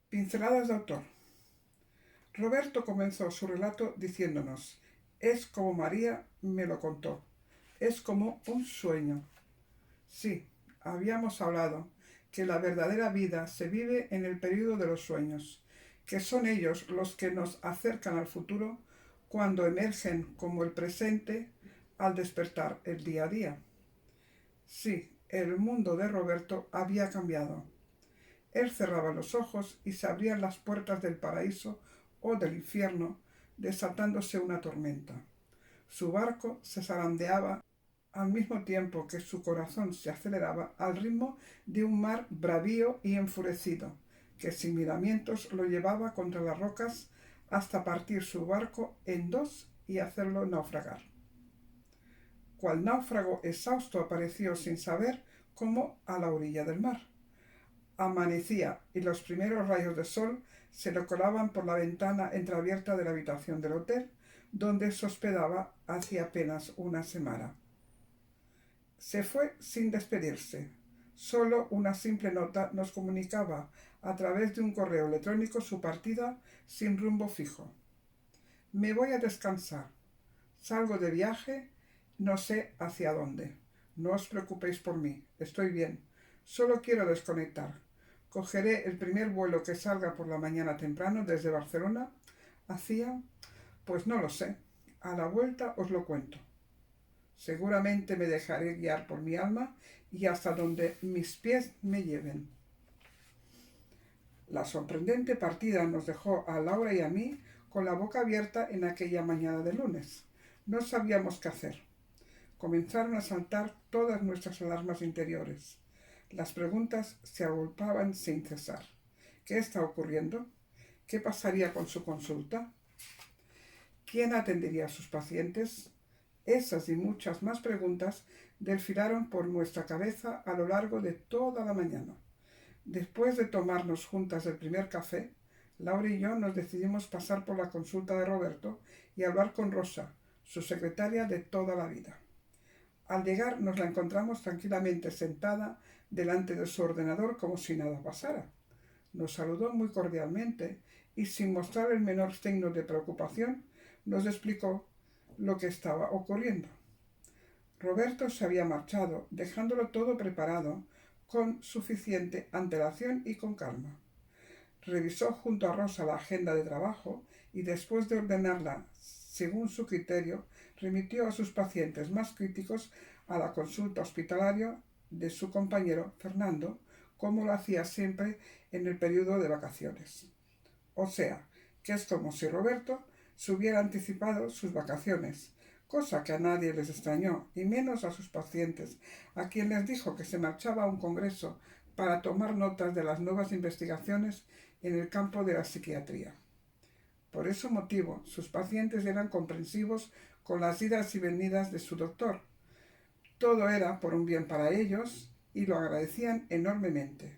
Pinceladas de autor. Roberto comenzó su relato diciéndonos: es como María me lo contó, es como un sueño. Sí, habíamos hablado que la verdadera vida se vive en el período de los sueños, que son ellos los que nos acercan al futuro cuando emergen como el presente al despertar el día a día. Sí, el mundo de Roberto había cambiado. Él cerraba los ojos y se abrían las puertas del paraíso o del infierno, desatándose una tormenta. Su barco se zarandeaba al mismo tiempo que su corazón se aceleraba al ritmo de un mar bravío y enfurecido, que sin miramientos lo llevaba contra las rocas hasta partir su barco en dos y hacerlo naufragar. Cual náufrago exhausto apareció sin saber cómo a la orilla del mar. Amanecía y los primeros rayos de sol se le colaban por la ventana entreabierta de la habitación del hotel, donde se hospedaba hacía apenas una semana. Se fue sin despedirse. Solo una simple nota nos comunicaba a través de un correo electrónico su partida sin rumbo fijo. Me voy a descansar. Salgo de viaje, no sé hacia dónde. No os preocupéis por mí, estoy bien. Solo quiero desconectar. Cogeré el primer vuelo que salga por la mañana temprano desde Barcelona. Pues no lo sé. A la vuelta os lo cuento. Seguramente me dejaré guiar por mi alma y hasta donde mis pies me lleven. La sorprendente partida nos dejó a Laura y a mí con la boca abierta en aquella mañana de lunes. No sabíamos qué hacer. Comenzaron a saltar todas nuestras alarmas interiores. Las preguntas se agolpaban sin cesar. ¿Qué está ocurriendo? ¿Qué pasaría con su consulta? ¿Quién atendería a sus pacientes? Esas y muchas más preguntas desfilaron por nuestra cabeza a lo largo de toda la mañana. Después de tomarnos juntas el primer café, Laura y yo nos decidimos pasar por la consulta de Roberto y hablar con Rosa, su secretaria de toda la vida. Al llegar nos la encontramos tranquilamente sentada delante de su ordenador como si nada pasara. Nos saludó muy cordialmente y sin mostrar el menor signo de preocupación nos explicó lo que estaba ocurriendo. Roberto se había marchado, dejándolo todo preparado con suficiente antelación y con calma. Revisó junto a Rosa la agenda de trabajo y después de ordenarla según su criterio, remitió a sus pacientes más críticos a la consulta hospitalaria de su compañero Fernando, como lo hacía siempre en el periodo de vacaciones. O sea, que es como si Roberto se hubiera anticipado sus vacaciones, cosa que a nadie les extrañó, y menos a sus pacientes, a quien les dijo que se marchaba a un congreso para tomar notas de las nuevas investigaciones en el campo de la psiquiatría. Por ese motivo, sus pacientes eran comprensivos con las idas y venidas de su doctor. Todo era por un bien para ellos y lo agradecían enormemente.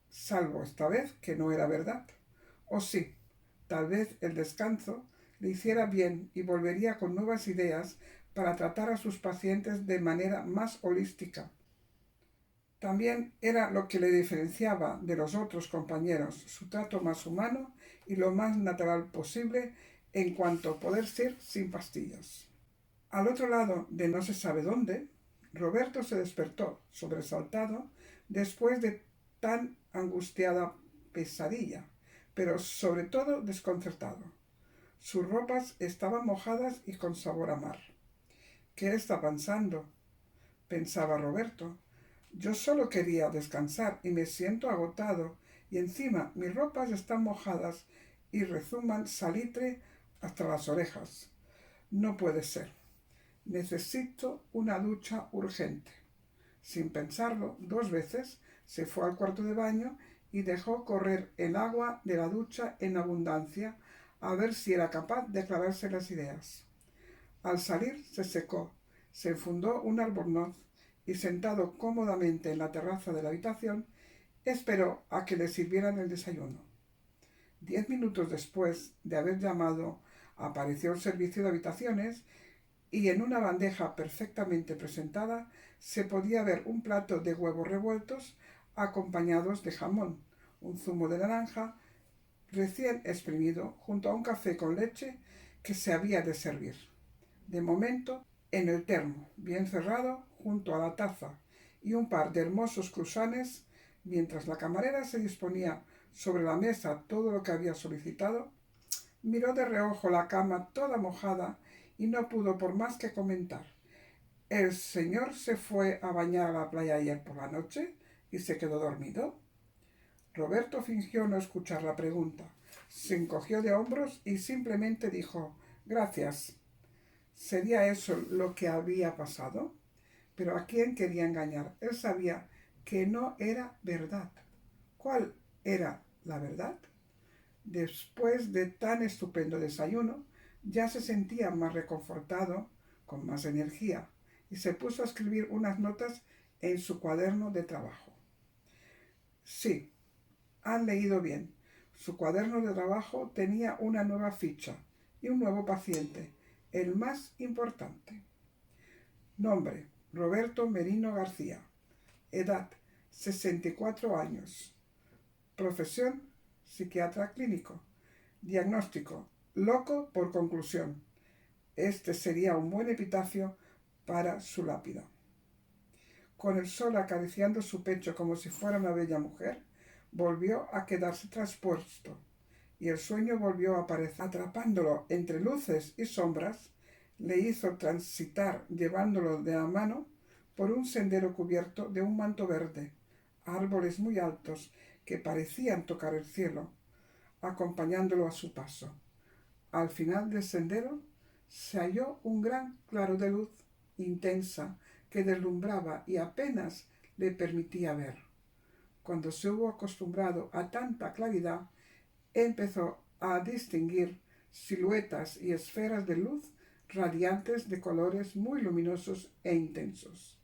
Salvo esta vez que no era verdad. O sí, tal vez el descanso le hiciera bien y volvería con nuevas ideas para tratar a sus pacientes de manera más holística. También era lo que le diferenciaba de los otros compañeros, su trato más humano y lo más natural posible en cuanto a poder ser sin pastillas. Al otro lado de no se sabe dónde, Roberto se despertó, sobresaltado, después de tan angustiada pesadilla, pero sobre todo desconcertado. Sus ropas estaban mojadas y con sabor a mar. ¿Qué está pensando?, pensaba Roberto. Yo solo quería descansar y me siento agotado, y encima mis ropas están mojadas y rezuman salitre hasta las orejas. No puede ser. Necesito una ducha urgente. Sin pensarlo, 2 veces se fue al cuarto de baño y dejó correr el agua de la ducha en abundancia a ver si era capaz de aclararse las ideas. Al salir se secó, se enfundó un albornoz y sentado cómodamente en la terraza de la habitación, esperó a que le sirvieran el desayuno. 10 minutos después de haber llamado, apareció el servicio de habitaciones y en una bandeja perfectamente presentada se podía ver un plato de huevos revueltos acompañados de jamón, un zumo de naranja recién exprimido junto a un café con leche que se había de servir. De momento, en el termo, bien cerrado, junto a la taza y un par de hermosos cruzanes, mientras la camarera se disponía sobre la mesa todo lo que había solicitado, miró de reojo la cama toda mojada y no pudo por más que comentar. ¿El señor se fue a bañar a la playa ayer por la noche y se quedó dormido? Roberto fingió no escuchar la pregunta. Se encogió de hombros y simplemente dijo gracias. ¿Sería eso lo que había pasado? Pero ¿a quién quería engañar? Él sabía que no era verdad. ¿Cuál era la verdad? Después de tan estupendo desayuno, ya se sentía más reconfortado, con más energía, y se puso a escribir unas notas en su cuaderno de trabajo. Sí, han leído bien. Su cuaderno de trabajo tenía una nueva ficha y un nuevo paciente, el más importante. Nombre: Roberto Merino García. Edad: 64 años. Profesión: psiquiatra clínico. Diagnóstico: loco por conclusión. Este sería un buen epitafio para su lápida. Con el sol acariciando su pecho como si fuera una bella mujer, volvió a quedarse traspuesto, y el sueño volvió a aparecer. Atrapándolo entre luces y sombras, le hizo transitar, llevándolo de la mano, por un sendero cubierto de un manto verde, árboles muy altos que parecían tocar el cielo, acompañándolo a su paso. Al final del sendero se halló un gran claro de luz intensa que deslumbraba y apenas le permitía ver. Cuando se hubo acostumbrado a tanta claridad, empezó a distinguir siluetas y esferas de luz radiantes de colores muy luminosos e intensos.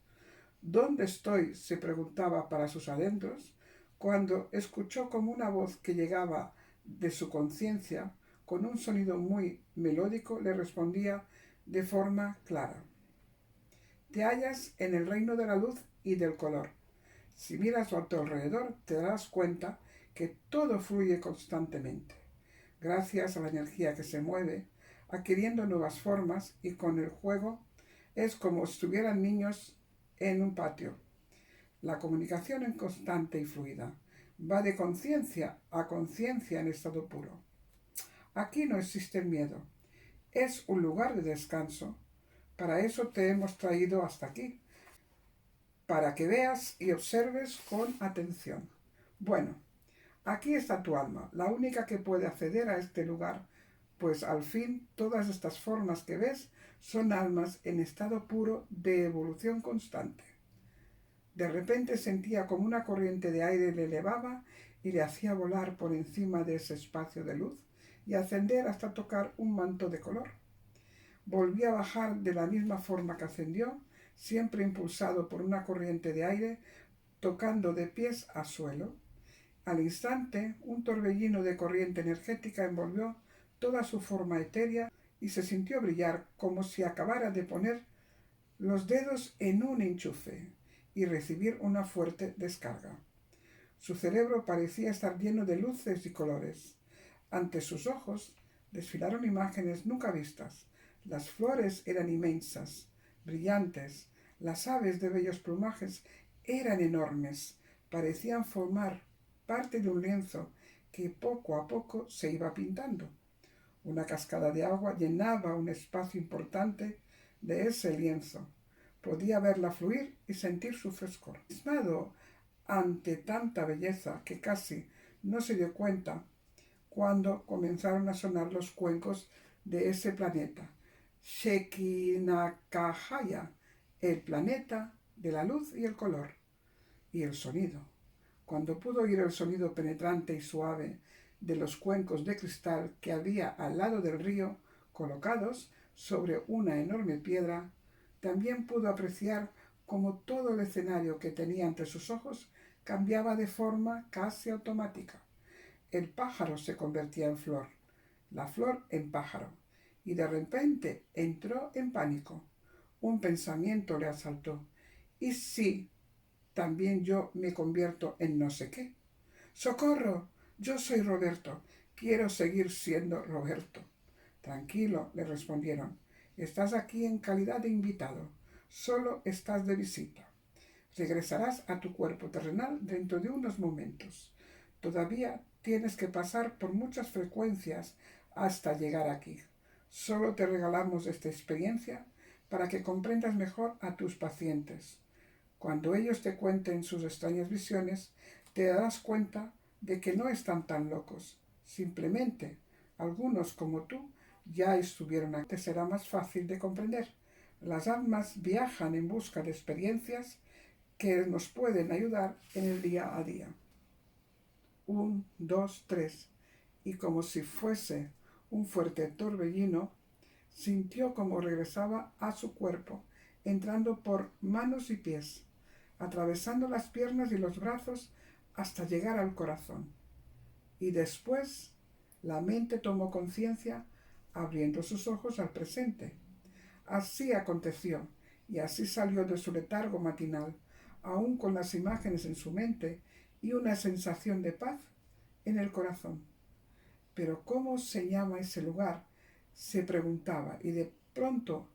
¿Dónde estoy?, se preguntaba para sus adentros, cuando escuchó como una voz que llegaba de su conciencia, con un sonido muy melódico, le respondía de forma clara: te hallas en el reino de la luz y del color. Si miras a tu alrededor, te darás cuenta que todo fluye constantemente, gracias a la energía que se mueve, adquiriendo nuevas formas, y con el juego es como si estuvieran niños en un patio. La comunicación es constante y fluida. Va de conciencia a conciencia en estado puro. Aquí no existe el miedo. Es un lugar de descanso. Para eso te hemos traído hasta aquí, para que veas y observes con atención. Bueno, aquí está tu alma, la única que puede acceder a este lugar, pues al fin todas estas formas que ves son almas en estado puro de evolución constante. De repente sentía como una corriente de aire le elevaba y le hacía volar por encima de ese espacio de luz y ascender hasta tocar un manto de color. Volvía a bajar de la misma forma que ascendió, siempre impulsado por una corriente de aire, tocando de pies a suelo. Al instante, un torbellino de corriente energética envolvió toda su forma etérea y se sintió brillar como si acabara de poner los dedos en un enchufe y recibir una fuerte descarga. Su cerebro parecía estar lleno de luces y colores. Ante sus ojos desfilaron imágenes nunca vistas. Las flores eran inmensas, brillantes. Las aves de bellos plumajes eran enormes. Parecían formar parte de un lienzo que poco a poco se iba pintando. Una cascada de agua llenaba un espacio importante de ese lienzo. Podía verla fluir y sentir su frescor. Abismado ante tanta belleza, que casi no se dio cuenta cuando comenzaron a sonar los cuencos de ese planeta, Shekinakahaya, el planeta de la luz y el color, y el sonido. Cuando pudo oír el sonido penetrante y suave de los cuencos de cristal que había al lado del río, colocados sobre una enorme piedra, también pudo apreciar cómo todo el escenario que tenía ante sus ojos cambiaba de forma casi automática. El pájaro se convertía en flor, la flor en pájaro, y de repente entró en pánico. Un pensamiento le asaltó: ¿y si también yo me convierto en no sé qué? ¡Socorro! Yo soy Roberto. Quiero seguir siendo Roberto. Tranquilo, le respondieron. Estás aquí en calidad de invitado. Solo estás de visita. Regresarás a tu cuerpo terrenal dentro de unos momentos. Todavía tienes que pasar por muchas frecuencias hasta llegar aquí. Solo te regalamos esta experiencia para que comprendas mejor a tus pacientes. Cuando ellos te cuenten sus extrañas visiones, te darás cuenta de que no están tan locos. Simplemente, algunos como tú ya estuvieron aquí. Te será más fácil de comprender. Las almas viajan en busca de experiencias que nos pueden ayudar en el día a día. 1, 2, 3. Y como si fuese un fuerte torbellino, sintió como regresaba a su cuerpo, entrando por manos y pies, atravesando las piernas y los brazos hasta llegar al corazón. Y después la mente tomó conciencia, abriendo sus ojos al presente. Así aconteció, y así salió de su letargo matinal, aún con las imágenes en su mente y una sensación de paz en el corazón. Pero ¿cómo se llama ese lugar?, se preguntaba, y de pronto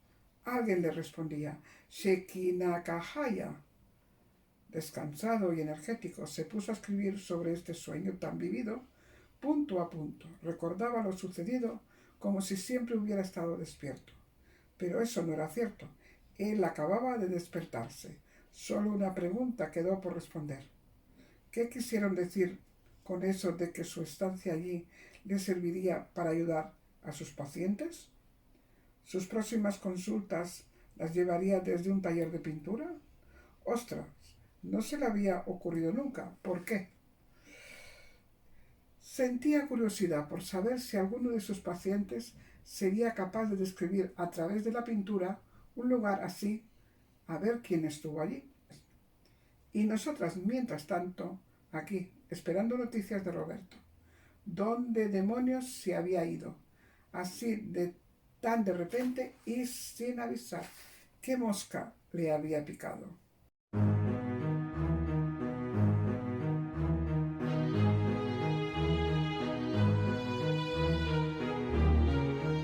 alguien le respondía: Shekinah-Kahaya. Descansado y energético, se puso a escribir sobre este sueño tan vivido, punto a punto. Recordaba lo sucedido como si siempre hubiera estado despierto. Pero eso no era cierto. Él acababa de despertarse. Solo una pregunta quedó por responder. ¿Qué quisieron decir con eso de que su estancia allí le serviría para ayudar a sus pacientes? ¿Sus próximas consultas las llevaría desde un taller de pintura? ¡Ostras! No se le había ocurrido nunca. ¿Por qué? Sentía curiosidad por saber si alguno de sus pacientes sería capaz de describir a través de la pintura un lugar así, a ver quién estuvo allí. Y nosotras, mientras tanto, aquí, esperando noticias de Roberto. ¿Dónde demonios se había ido? Así tan de repente y sin avisar. ¿Qué mosca le había picado?